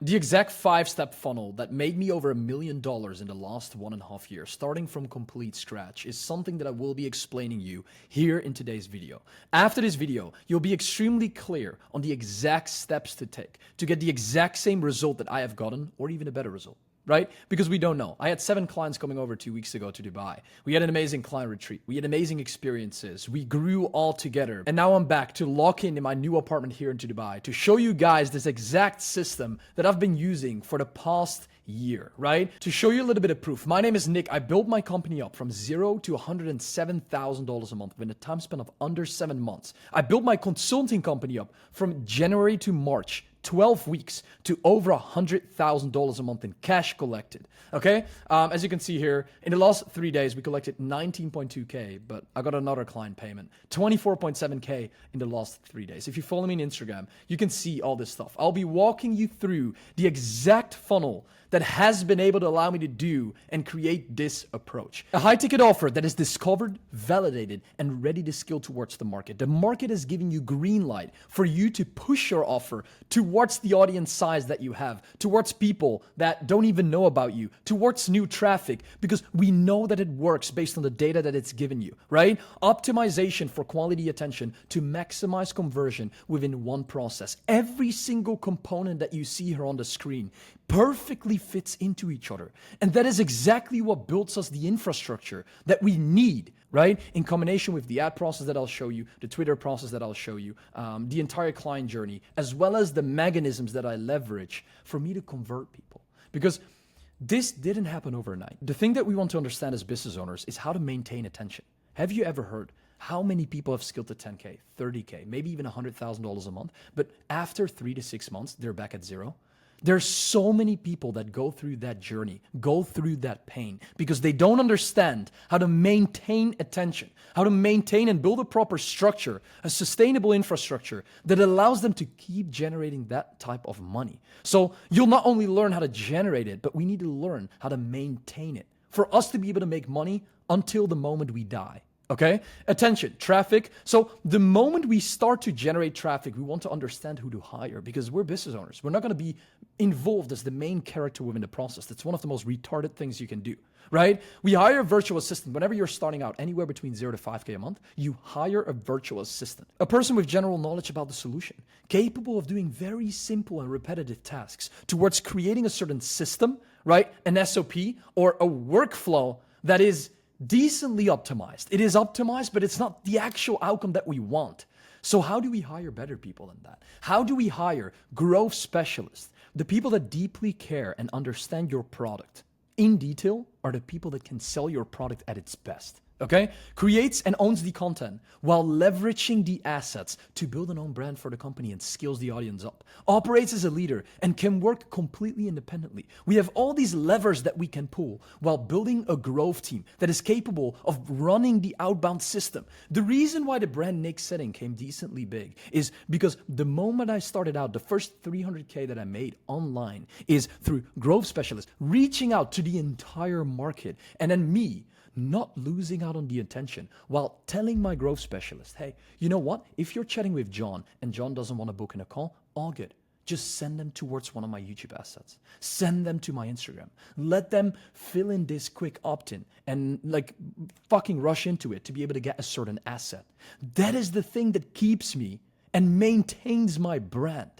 The exact 5-step funnel that made me over $1 million in the last 1.5 years, starting from complete scratch, is something that I will be explaining you here in today's video. After this video, you'll be extremely clear on the exact steps to take to get the exact same result that I have gotten, or even a better result. Right? Because we don't know. I had 7 clients coming over 2 weeks ago to Dubai. We had an amazing client retreat. We had amazing experiences. We grew all together. And now I'm back to lock in my new apartment here in Dubai to show you guys this exact system that I've been using for the past year, right? To show you a little bit of proof. My name is Nick. I built my company up from $0 to $107,000 a month within a time span of under 7 months. I built my consulting company up from January to March, 12 weeks, to over $100,000 a month in cash collected. Okay? As you can see here, in the last 3 days, we collected 19.2K, but I got another client payment, 24.7K in the last 3 days. If you follow me on Instagram, you can see all this stuff. I'll be walking you through the exact funnel that has been able to allow me to do and create this approach. A high ticket offer that is discovered, validated, and ready to scale towards the market. The market is giving you green light for you to push your offer towards the audience size that you have, towards people that don't even know about you, towards new traffic, because we know that it works based on the data that it's given you, right? Optimization for quality attention to maximize conversion within one process. Every single component that you see here on the screen perfectly fits into each other. And that is exactly what builds us the infrastructure that we need, right? In combination with the ad process that I'll show you, the Twitter process that I'll show you, the entire client journey, as well as the mechanisms that I leverage for me to convert people. Because this didn't happen overnight. The thing that we want to understand as business owners is how to maintain attention. Have you ever heard how many people have scaled to 10K, 30K, maybe even $100,000 a month, but after 3 to 6 months, they're back at zero? There's so many people that go through that journey, go through that pain, because they don't understand how to maintain attention, how to maintain and build a proper structure, a sustainable infrastructure that allows them to keep generating that type of money. So you'll not only learn how to generate it, but we need to learn how to maintain it for us to be able to make money until the moment we die. Okay? Attention, traffic. So the moment we start to generate traffic, we want to understand who to hire because we're business owners. We're not going to be involved as the main character within the process. That's one of the most retarded things you can do, right? We hire a virtual assistant. Whenever you're starting out anywhere between 0 to 5K a month, you hire a virtual assistant, a person with general knowledge about the solution, capable of doing very simple and repetitive tasks towards creating a certain system, right? An SOP or a workflow that is decently optimized. It is optimized, but it's not the actual outcome that we want. So how do we hire better people than that? How do we hire growth specialists? The people that deeply care and understand your product in detail are the people that can sell your product at its best. Okay? Creates and owns the content while leveraging the assets to build an own brand for the company and scales the audience up. Operates as a leader and can work completely independently. We have all these levers that we can pull while building a growth team that is capable of running the outbound system. The reason why the brand Nik Setting came decently big is because the moment I started out, the first 300K that I made online is through growth specialists, reaching out to the entire market, and then me not losing out on the attention while telling my growth specialist, hey, you know what? If you're chatting with John and John doesn't want to book in a call, all good. Just send them towards one of my YouTube assets. Send them to my Instagram. Let them fill in this quick opt-in and like fucking rush into it to be able to get a certain asset. That is the thing that keeps me and maintains my brand.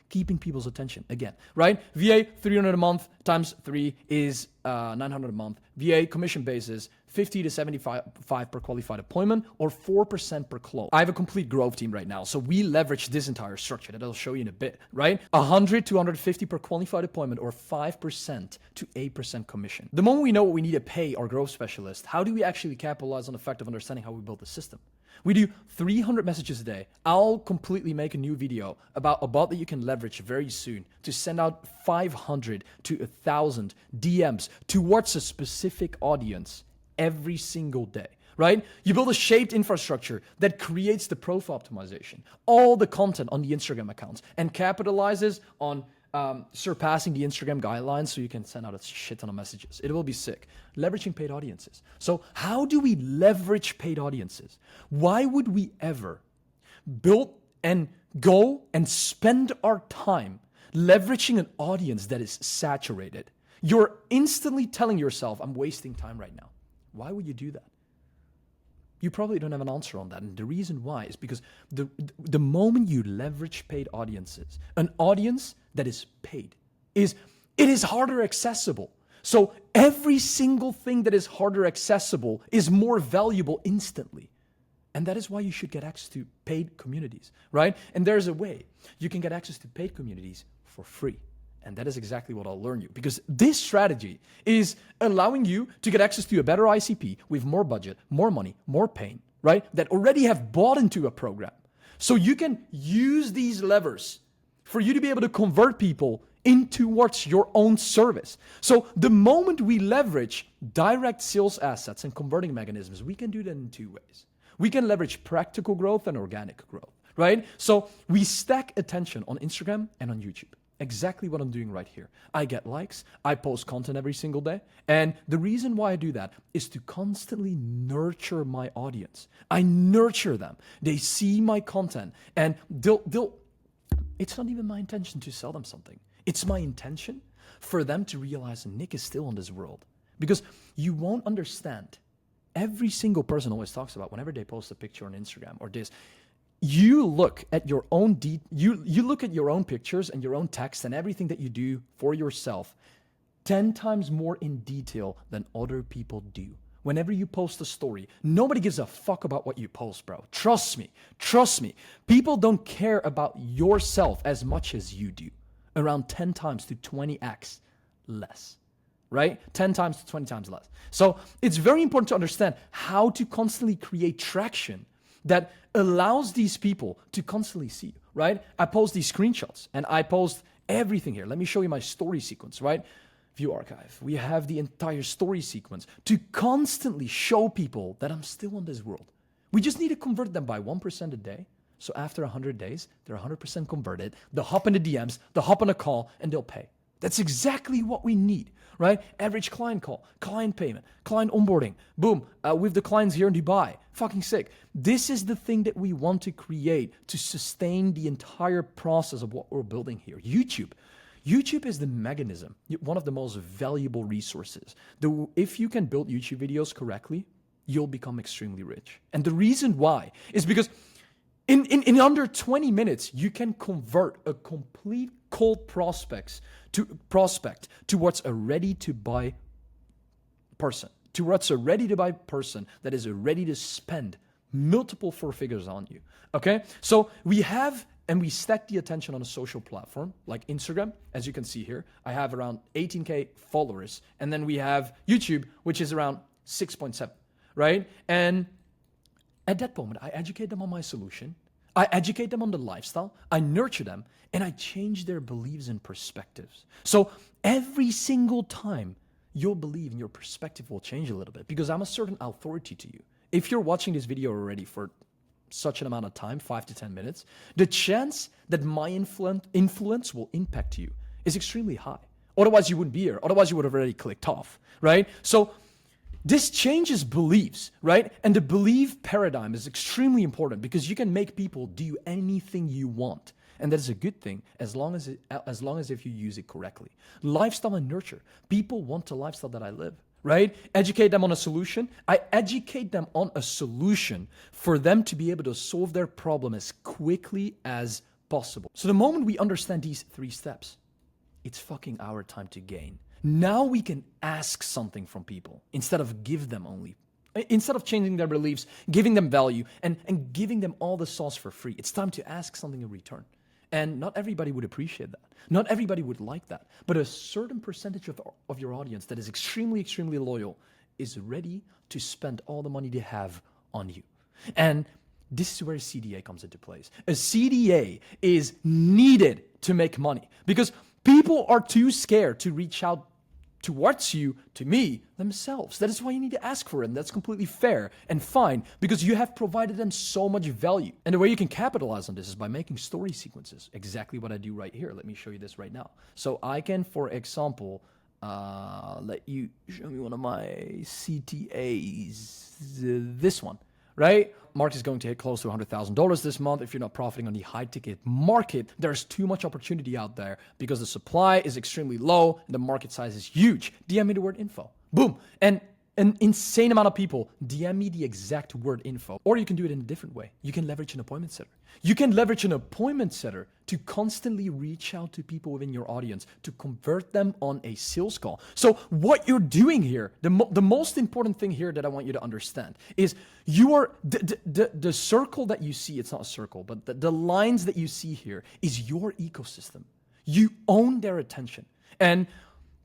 Keeping people's attention again, right? VA 300 a month times 3 is 900 a month. VA commission basis 50 to 75 per qualified appointment or 4% per close. I have a complete growth team right now, so we leverage this entire structure that I'll show you in a bit, right? 100 to 150 per qualified appointment or 5% to 8% commission. The moment we know what we need to pay our growth specialist, how do we actually capitalize on the fact of understanding how we build the system? We do 300 messages a day. I'll completely make a new video about a bot that you can leverage very soon to send out 500 to 1,000 DMs towards a specific audience every single day, right? You build a shaped infrastructure that creates the profile optimization, all the content on the Instagram accounts, and capitalizes on surpassing the Instagram guidelines so you can send out a shit ton of messages. It will be sick. Leveraging paid audiences. So how do we leverage paid audiences? Why would we ever build and go and spend our time leveraging an audience that is saturated. You're instantly telling yourself, I'm wasting time right now. Why would you do that? You probably don't have an answer on that. And the reason why is because the moment you leverage paid audiences, an audience that is paid, it is harder accessible. So every single thing that is harder accessible is more valuable instantly. And that is why you should get access to paid communities, right? And there's a way you can get access to paid communities for free. And that is exactly what I'll learn you, because this strategy is allowing you to get access to a better ICP with more budget, more money, more pain, right? That already have bought into a program. So you can use these levers for you to be able to convert people into towards your own service. So the moment we leverage direct sales assets and converting mechanisms, we can do that in two ways. We can leverage practical growth and organic growth, right? So we stack attention on Instagram and on YouTube. Exactly what I'm doing right here. I get likes, I post content every single day. And the reason why I do that is to constantly nurture my audience. I nurture them. They see my content and it's not even my intention to sell them something. It's my intention for them to realize Nik is still in this world. Because you won't understand. Every single person always talks about whenever they post a picture on Instagram or this, you look at your own you look at your own pictures and your own text and everything that you do for yourself 10 times more in detail than other people do. Whenever you post a story, nobody gives a fuck about what you post, bro. Trust me. Trust me. People don't care about yourself as much as you do. Around 10 times to 20x less. Right? 10 times to 20 times less. So it's very important to understand how to constantly create traction that allows these people to constantly see you, right? I post these screenshots and I post everything here. Let me show you my story sequence, right? View archive. We have the entire story sequence to constantly show people that I'm still in this world. We just need to convert them by 1% a day. So after 100 days, they're 100% converted. They'll hop in the DMs, they'll hop on a call, and they'll pay. That's exactly what we need, right? Average client call, client payment, client onboarding, boom, with the clients here in Dubai, fucking sick. This is the thing that we want to create to sustain the entire process of what we're building here. YouTube is the mechanism, one of the most valuable resources. If you can build YouTube videos correctly, you'll become extremely rich. And the reason why is because in under 20 minutes, you can convert a complete cold prospect towards a ready-to-buy person, that is ready to spend multiple four figures on you, okay? So we stack the attention on a social platform like Instagram, as you can see here. I have around 18K followers, and then we have YouTube, which is around 6.7, right? And at that moment, I educate them on my solution. I educate them on the lifestyle. I nurture them, and I change their beliefs and perspectives. So every single time, your belief and your perspective will change a little bit because I'm a certain authority to you. If you're watching this video already for such an amount of time, 5 to 10 minutes, the chance that my influence will impact you is extremely high. Otherwise, you wouldn't be here. Otherwise, you would have already clicked off, right? So this changes beliefs, right? And the belief paradigm is extremely important because you can make people do anything you want. And that is a good thing as long as if you use it correctly. Lifestyle and nurture. People want the lifestyle that I live, right? Educate them on a solution. I educate them on a solution for them to be able to solve their problem as quickly as possible. So the moment we understand these 3 steps, it's fucking our time to gain. Now we can ask something from people instead of give them only. Instead of changing their beliefs, giving them value, and giving them all the sauce for free. It's time to ask something in return. And not everybody would appreciate that. Not everybody would like that. But a certain percentage of your audience that is extremely, extremely loyal is ready to spend all the money they have on you. And this is where CDA comes into place. A CDA is needed to make money because people are too scared to reach out towards you, to me, themselves. That is why you need to ask for it. And that's completely fair and fine because you have provided them so much value. And the way you can capitalize on this is by making story sequences. Exactly what I do right here. Let me show you this right now. So I can, for example, let you show me one of my CTAs, this one, right? Market is going to hit close to $100,000 this month. If you're not profiting on the high ticket market, there's too much opportunity out there because the supply is extremely low and the market size is huge. DM me the word info. Boom. And an insane amount of people DM me the exact word info. Or you can do it in a different way. You can leverage an appointment setter. You can leverage an appointment setter to constantly reach out to people within your audience to convert them on a sales call. So what you're doing here, the most important thing here that I want you to understand is you are, the circle that you see, it's not a circle, but the lines that you see here is your ecosystem. You own their attention. And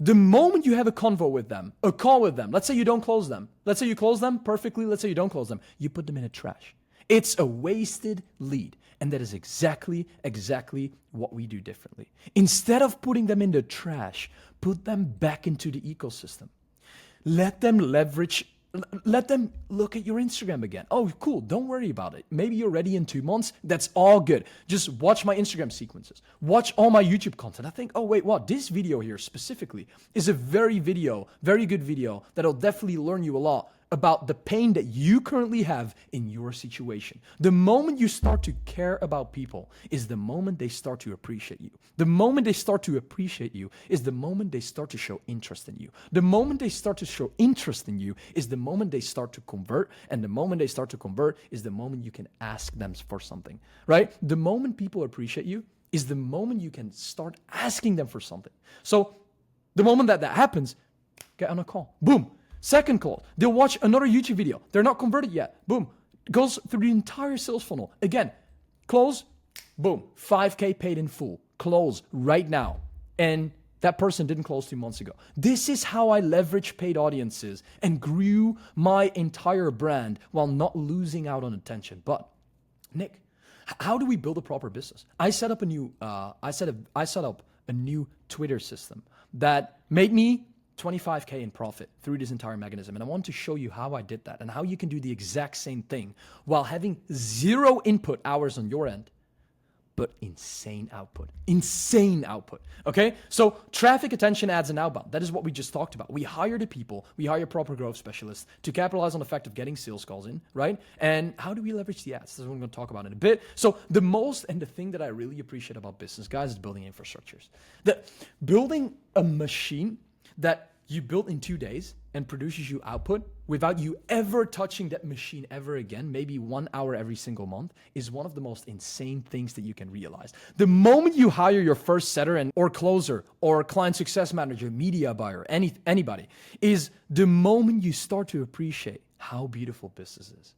the moment you have a convo with them, a call with them, let's say you don't close them. Let's say you close them perfectly. Let's say you don't close them. You put them in a trash. It's a wasted lead. And that is exactly what we do differently. Instead of putting them in the trash, put them back into the ecosystem. Let them look at your Instagram again. Oh, cool. Don't worry about it. Maybe you're ready in 2 months. That's all good. Just watch my Instagram sequences. Watch all my YouTube content. I think, oh, wait, what? This video here specifically is a very good video that'll definitely learn you a lot about the pain that you currently have in your situation. The moment you start to care about people is the moment they start to appreciate you. The moment they start to appreciate you is the moment they start to show interest in you. The moment they start to show interest in you is the moment they start to convert. And the moment they start to convert is the moment you can ask them for something, right? The moment people appreciate you is the moment you can start asking them for something. So the moment that happens, get on a call. Boom. Second call, they'll watch another YouTube video. They're not converted yet. Boom. Goes through the entire sales funnel. Again, close, boom, 5K paid in full. Close right now. And that person didn't close 2 months ago. This is how I leverage paid audiences and grew my entire brand while not losing out on attention. But Nick, how do we build a proper business? I set up a new Twitter system that made me 25K in profit through this entire mechanism. And I want to show you how I did that and how you can do the exact same thing while having 0 input hours on your end, but insane output. Okay? So traffic, attention, ads, and outbound. That is what we just talked about. We hire the people, we hire proper growth specialists to capitalize on the fact of getting sales calls in, right? And how do we leverage the ads? That's what I'm going to talk about in a bit. So the thing that I really appreciate about business, guys, is building infrastructures. Building a machine that you built in 2 days and produces you output without you ever touching that machine ever again, maybe 1 hour every single month, is one of the most insane things that you can realize. The moment you hire your first setter or closer or client success manager, media buyer, anybody, is the moment you start to appreciate how beautiful business is.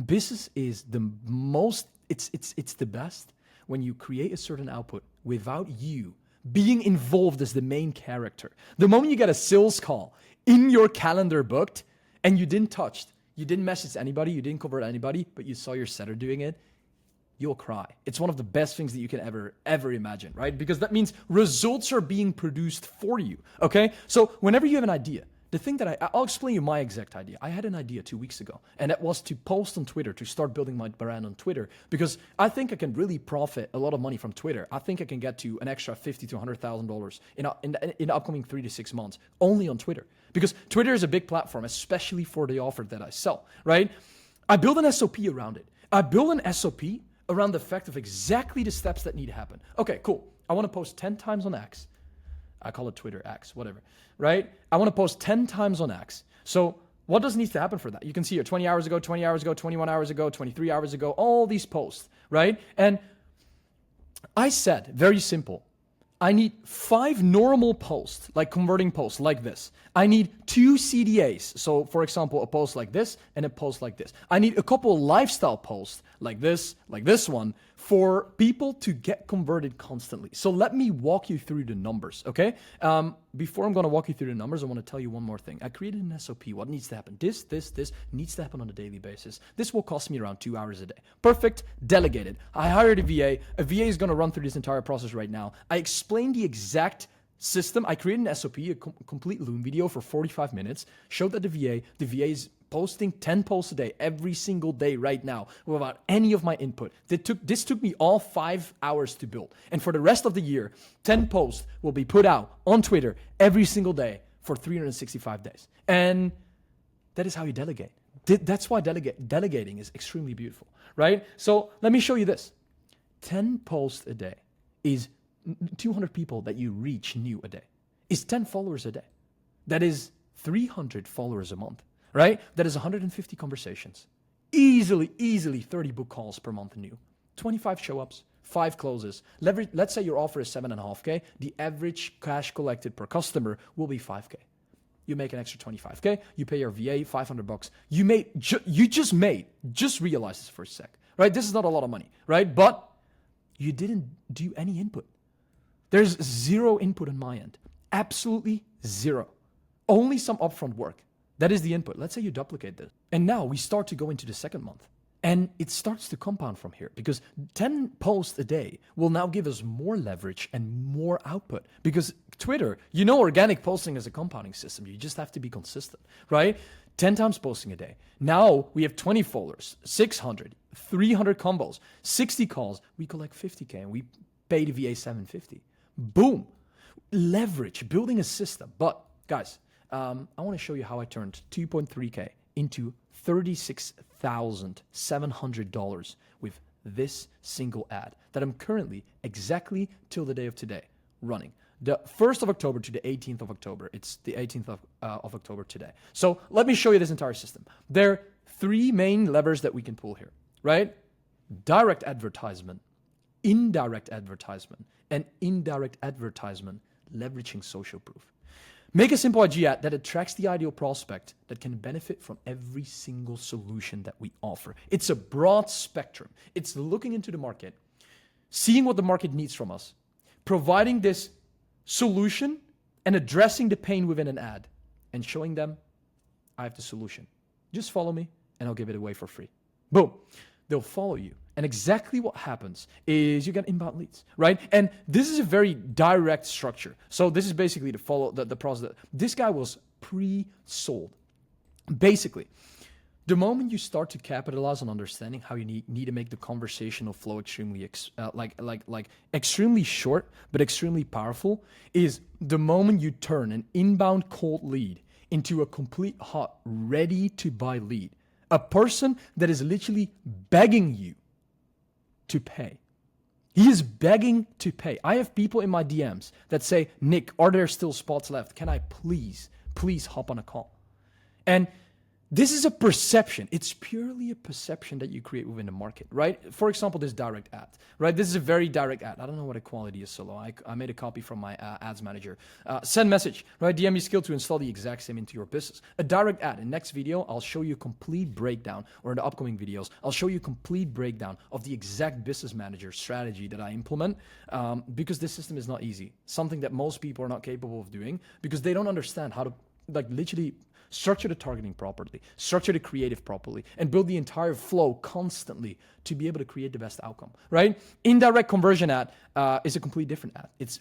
Business is the most, it's the best when you create a certain output without you being involved as the main character. The moment you get a sales call in your calendar booked and you didn't message anybody, you didn't convert anybody, but you saw your setter doing it, you'll cry. It's one of the best things that you can ever imagine, right? Because that means results are being produced for you, okay? So whenever you have an idea, the thing that I'll explain you my exact idea. I had an idea 2 weeks ago, and that was to post on Twitter, to start building my brand on Twitter, because I think I can really profit a lot of money from Twitter. I think I can get to an extra $50,000 to $100,000 in the upcoming 3 to 6 months only on Twitter, because Twitter is a big platform, especially for the offer that I sell, right? I build an SOP around it. I build an SOP around the fact of exactly the steps that need to happen. Okay, cool. I want to post 10 times on X. I call it Twitter X, whatever, right? I want to post 10 times on X. So what does need to happen for that? You can see here 20 hours ago, 20 hours ago, 21 hours ago, 23 hours ago, all these posts, right? And I said, very simple, I need 5 normal posts, like converting posts like this. I need 2 CDAs. So for example, a post like this and a post like this. I need a couple lifestyle posts like this one for people to get converted constantly. So let me walk you through the numbers, okay? Before I'm gonna walk you through the numbers, I wanna tell you one more thing. I created an SOP. What needs to happen? This needs to happen on a daily basis. This will cost me around 2 hours a day. Perfect, delegated. I hired a VA. A VA is gonna run through this entire process right now. I explained the exact system. I created an SOP, a complete Loom video for 45 minutes, showed that the VA is posting 10 posts a day every single day right now without any of my input. This took me all 5 hours to build. And for the rest of the year, 10 posts will be put out on Twitter every single day for 365 days. And that is how you delegate. That's why delegating is extremely beautiful, right? So let me show you this. 10 posts a day is 200 people that you reach new a day. Is 10 followers a day. That is 300 followers a month, right? That is 150 conversations. Easily 30 book calls per month new. 25 show-ups, 5 closes. Let's say your offer is 7.5K. The average cash collected per customer will be 5K. You make an extra 25K. You pay your VA $500. Just realize this for a sec, right? This is not a lot of money, right? But you didn't do any input. There's zero input on my end. Absolutely zero. Only some upfront work. That is the input. Let's say you duplicate this. And now we start to go into the second month. And it starts to compound from here because 10 posts a day will now give us more leverage and more output. Because Twitter, organic posting is a compounding system. You just have to be consistent, right? 10 times posting a day. Now we have 20 followers, 600, 300 combos, 60 calls. We collect 50K and we pay the VA 750. Boom. Leverage, building a system. But guys, I want to show you how I turned 2.3K into $36,700 with this single ad that I'm currently exactly till the day of today running. The 1st of October to the 18th of October. It's the 18th of October today. So let me show you this entire system. There are 3 main levers that we can pull here, right? Direct advertisement, indirect advertisement, and indirect advertisement leveraging social proof. Make a simple IG ad that attracts the ideal prospect that can benefit from every single solution that we offer. It's a broad spectrum. It's looking into the market, seeing what the market needs from us, providing this solution and addressing the pain within an ad and showing them, I have the solution. Just follow me and I'll give it away for free. Boom. They'll follow you. And exactly what happens is you get inbound leads, right? And this is a very direct structure. So this is basically the process. This guy was pre-sold. Basically, the moment you start to capitalize on understanding how you need to make the conversational flow extremely extremely short but extremely powerful is the moment you turn an inbound cold lead into a complete hot, ready to buy lead. A person that is literally begging you to pay. He is begging to pay. I have people in my DMs that say, Nick, are there still spots left? Can I please hop on a call? And this is a perception. It's purely a perception that you create within the market, right? For example, this direct ad, right? This is a very direct ad. I don't know what the quality is so low. I made a copy from my ads manager. Send message, right? DM me skill to install the exact same into your business. A direct ad. In next video, I'll show you a complete breakdown, or in the upcoming videos, I'll show you a complete breakdown of the exact business manager strategy that I implement because this system is not easy. Something that most people are not capable of doing because they don't understand how to literally structure the targeting properly, structure the creative properly, and build the entire flow constantly to be able to create the best outcome, right? Indirect conversion ad is a completely different ad. It's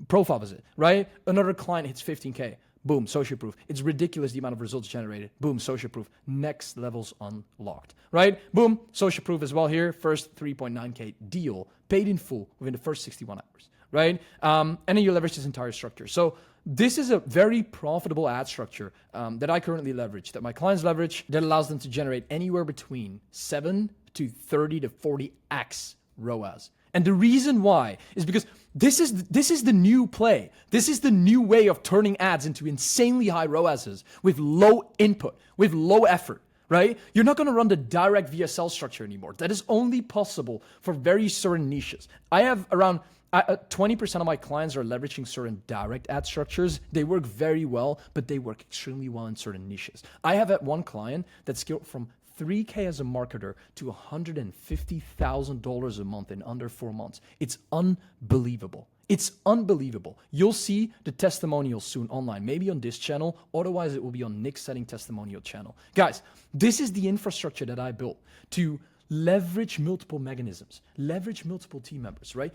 profile visit, right? Another client hits 15K. Boom, social proof. It's ridiculous the amount of results generated. Boom, social proof. Next levels unlocked, right? Boom, social proof as well here. First 3.9K deal, paid in full within the first 61 hours, right? And then you leverage this entire structure. So this is a very profitable ad structure that I currently leverage, that my clients leverage, that allows them to generate anywhere between 7 to 30 to 40x ROAS. And the reason why is because this is the new play. This is the new way of turning ads into insanely high ROASs with low input, with low effort, right? You're not going to run the direct VSL structure anymore. That is only possible for very certain niches. I have around 20% of my clients are leveraging certain direct ad structures. They work very well, but they work extremely well in certain niches. I have one client that scaled from 3K as a marketer to $150,000 a month in under 4 months. It's unbelievable. It's unbelievable. You'll see the testimonials soon online, maybe on this channel. Otherwise, it will be on Nik Setting testimonial channel. Guys, this is the infrastructure that I built to leverage multiple mechanisms, leverage multiple team members, right?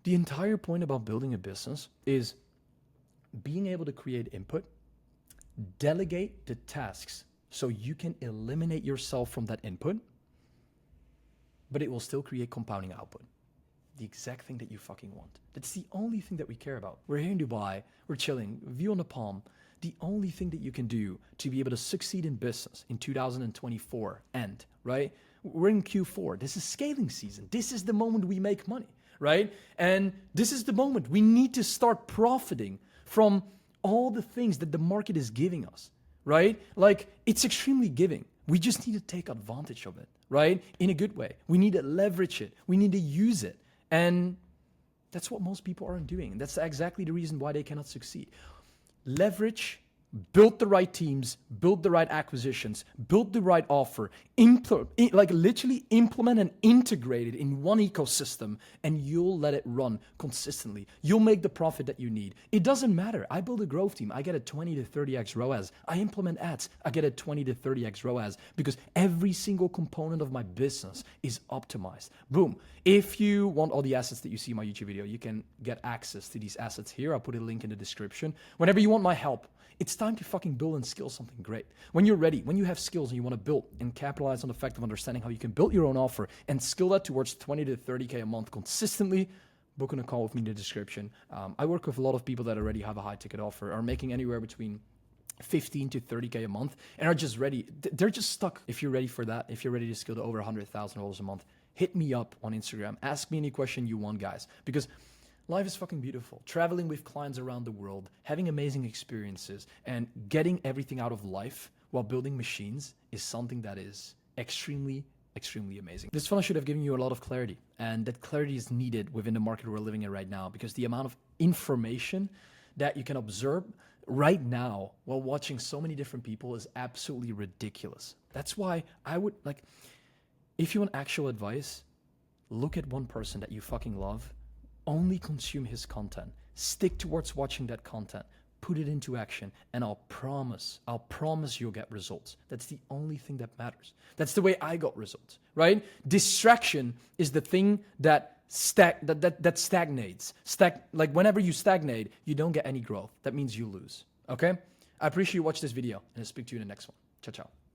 The entire point about building a business is being able to create input, delegate the tasks so you can eliminate yourself from that input, but it will still create compounding output. The exact thing that you fucking want. That's the only thing that we care about. We're here in Dubai, we're chilling, view on the palm, the only thing that you can do to be able to succeed in business in 2024 end, right? We're in Q4. This is scaling season. This is the moment we make money, right? And this is the moment we need to start profiting from all the things that the market is giving us, right? Like, it's extremely giving. We just need to take advantage of it, right? In a good way. We need to leverage it. We need to use it. And that's what most people aren't doing. And that's exactly the reason why they cannot succeed. Leverage, build the right teams, build the right acquisitions, build the right offer, literally implement and integrate it in one ecosystem, and you'll let it run consistently. You'll make the profit that you need. It doesn't matter. I build a growth team. I get a 20 to 30x ROAS. I implement ads. I get a 20 to 30x ROAS because every single component of my business is optimized. Boom. If you want all the assets that you see in my YouTube video, you can get access to these assets here. I'll put a link in the description. Whenever you want my help, it's time to fucking build and skill something great. When you're ready, when you have skills and you want to build and capitalize on the fact of understanding how you can build your own offer and skill that towards 20 to 30K a month consistently, book on a call with me in the description. I work with a lot of people that already have a high ticket offer, are making anywhere between 15 to 30K a month and are just ready. They're just stuck. If you're ready for that, if you're ready to scale to over $100,000 a month, hit me up on Instagram. Ask me any question you want, guys, because life is fucking beautiful. Traveling with clients around the world, having amazing experiences, and getting everything out of life while building machines is something that is extremely amazing. This funnel should have given you a lot of clarity, and that clarity is needed within the market we're living in right now because the amount of information that you can observe right now while watching so many different people is absolutely ridiculous. That's why I would, like, if you want actual advice, look at one person that you fucking love. Only consume his content. Stick towards watching that content. Put it into action, and I'll promise you'll get results. That's the only thing that matters. That's the way I got results, right? Distraction is the thing that stagnates. Like whenever you stagnate, you don't get any growth. That means you lose, okay? I appreciate you watching this video, and I'll speak to you in the next one. Ciao, ciao.